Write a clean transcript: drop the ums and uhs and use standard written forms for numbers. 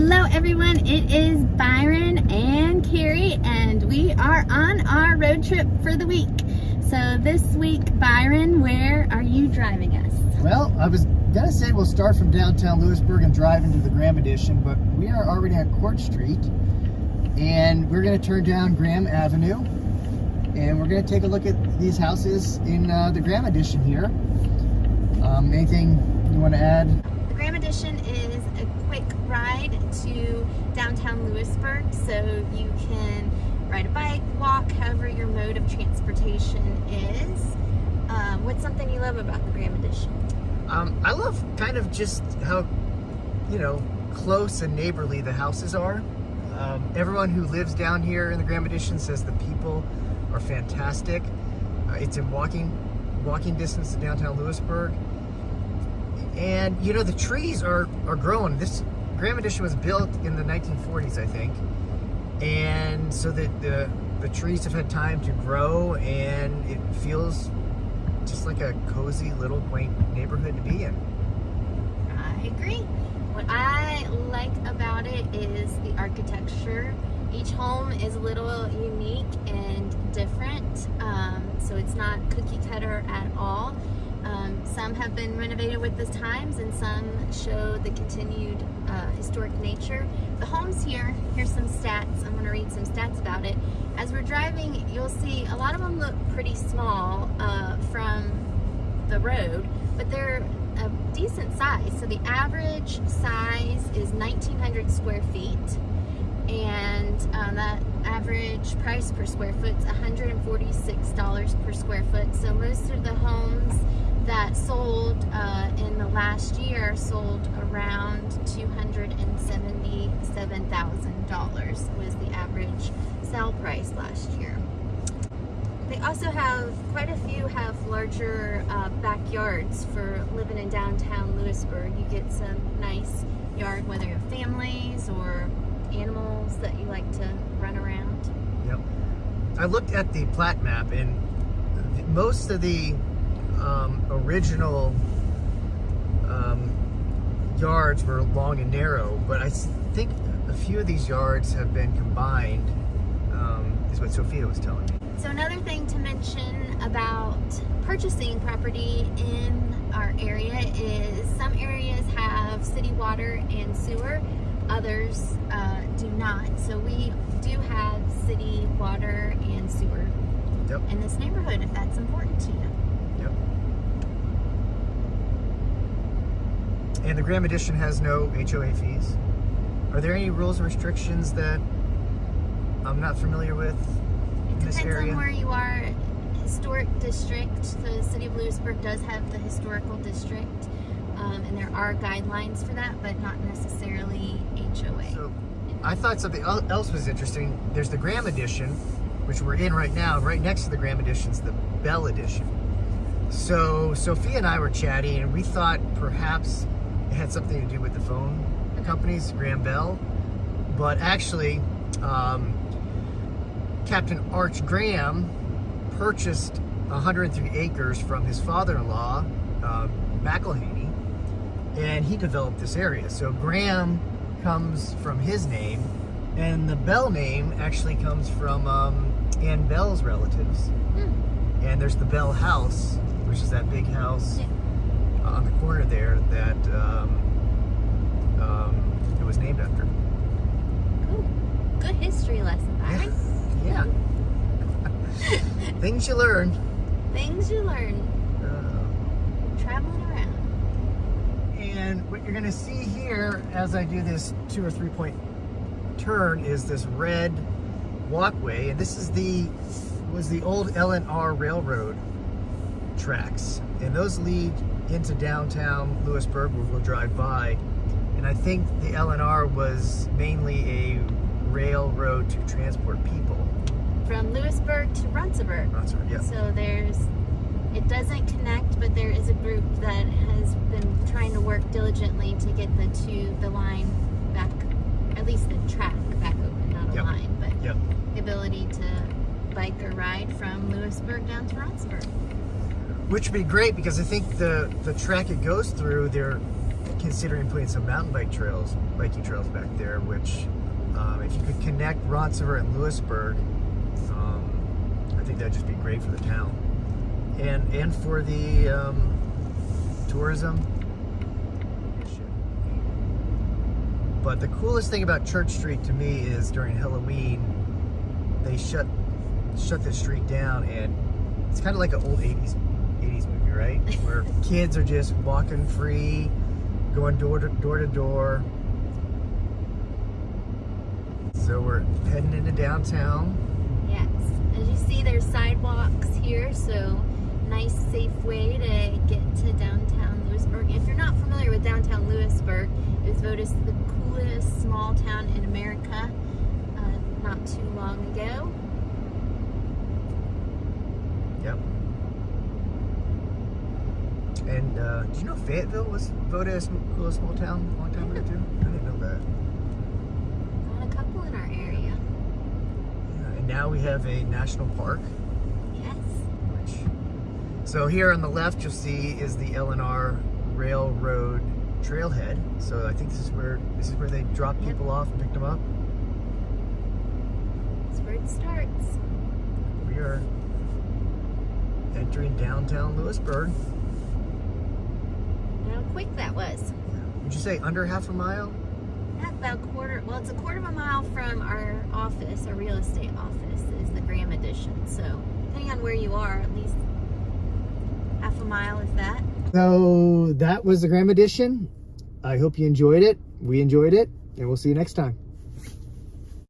Hello everyone, it is Byron and Kerry and we are on our road trip for the week. So this week, Byron, where are you driving us? Well, I was gonna say we'll start from downtown Lewisburg and drive into the Graham Edition, but we are already on Court Street and we're gonna turn down Graham Avenue and we're gonna take a look at these houses in the Graham Edition here. Anything you want to add? The Graham Edition is a quick ride to downtown Lewisburg, so you can ride a bike, walk, however your mode of transportation is. What's something you love about the Graham Edition? I love kind of just how, close and neighborly the houses are. Everyone who lives down here in the Graham Edition says the people are fantastic. It's in walking distance to downtown Lewisburg. And the trees are growing. This Graham Edition was built in the 1940s, I think. And so that the trees have had time to grow, and it feels just like a cozy little quaint neighborhood to be in. I agree. What I like about it is the architecture. Each home is a little unique and different, so it's not cookie cutter at all. Some have been renovated with the times and some show the continued historic nature. The homes here's some stats. I'm going to read some stats about it. As we're driving, you'll see a lot of them look pretty small from the road, but they're a decent size. So the average size is 1,900 square feet, and that average price per square foot is $146 per square foot. So most of the homes that sold in the last year sold around $277,000 was the average sale price last year. They also have, quite a few have larger backyards for living in downtown Lewisburg. You get some nice yard, whether you have families or animals that you like to run around. Yep. I looked at the plat map, and most of the original yards were long and narrow, but I think a few of these yards have been combined, is what Sophia was telling me. So another thing to mention about purchasing property in our area is some areas have city water and sewer, others do not. So we do have city water and sewer in this neighborhood, if that's important to you. Yep. And the Graham Edition has no HOA fees. Are there any rules or restrictions that I'm not familiar with in this area? Depends on where you are. Historic district, the city of Lewisburg does have the historical district, and there are guidelines for that, but not necessarily HOA. So I thought something else was interesting. There's the Graham Edition, which we're in right now. Right next to the Graham Edition is the Bell Edition. So Sophia and I were chatting, and we thought perhaps it had something to do with the phone companies, Graham Bell, but actually Captain Arch Graham purchased 103 acres from his father-in-law, McElhaney, and he developed this area. So Graham comes from his name, and the Bell name actually comes from Ann Bell's relatives. And there's the Bell House, which is that big house on the corner there that it was named after. Cool. Good history lesson, Byron. Yeah. Things you learn. Things you learn. Traveling around. And what you're going to see here as I do this 2 or 3 point turn is this red walkway, and this is was the old L&R Railroad tracks, and those lead into downtown Lewisburg, where we'll drive by. And I think the L&R was mainly a railroad to transport people from Lewisburg to Rausenberger. Yeah. So it doesn't connect, but there is a group that has been trying to work diligently to get the line back, at least the track back open, not a line, but the ability to bike or ride from Lewisburg down to Rausenberger. Which would be great, because I think the track it goes through, they're considering putting some mountain biking trails back there, which if you could connect Rausenberger and Lewisburg, I think that'd just be great for the town and for the tourism. But the coolest thing about Church Street to me is during Halloween, they shut the street down, and it's kind of like an old 80s movie, right? Where kids are just walking free, going door to door. So we're heading into downtown. Yes, as you see, there's sidewalks here, so nice, safe way to get to downtown Lewisburg. If you're not familiar with downtown Lewisburg, it was voted the coolest small town in America not too long ago. Yep. And did you know Fayetteville was voted as coolest small town a long time ago too? I didn't know that. Got a couple in our area. Yeah, and now we have a national park. Yes. So here on the left, you'll see is the L&R Railroad trailhead. So I think this is where they drop people off and pick them up. That's where it starts. We are entering downtown Lewisburg. And how quick that was. Would you say under half a mile? Yeah, about quarter. Well, it's a quarter of a mile from our office, our real estate office, is the Graham Edition. So depending on where you are, at least half a mile, if that. So that was the Graham Edition. I hope you enjoyed it. We enjoyed it, and we'll see you next time.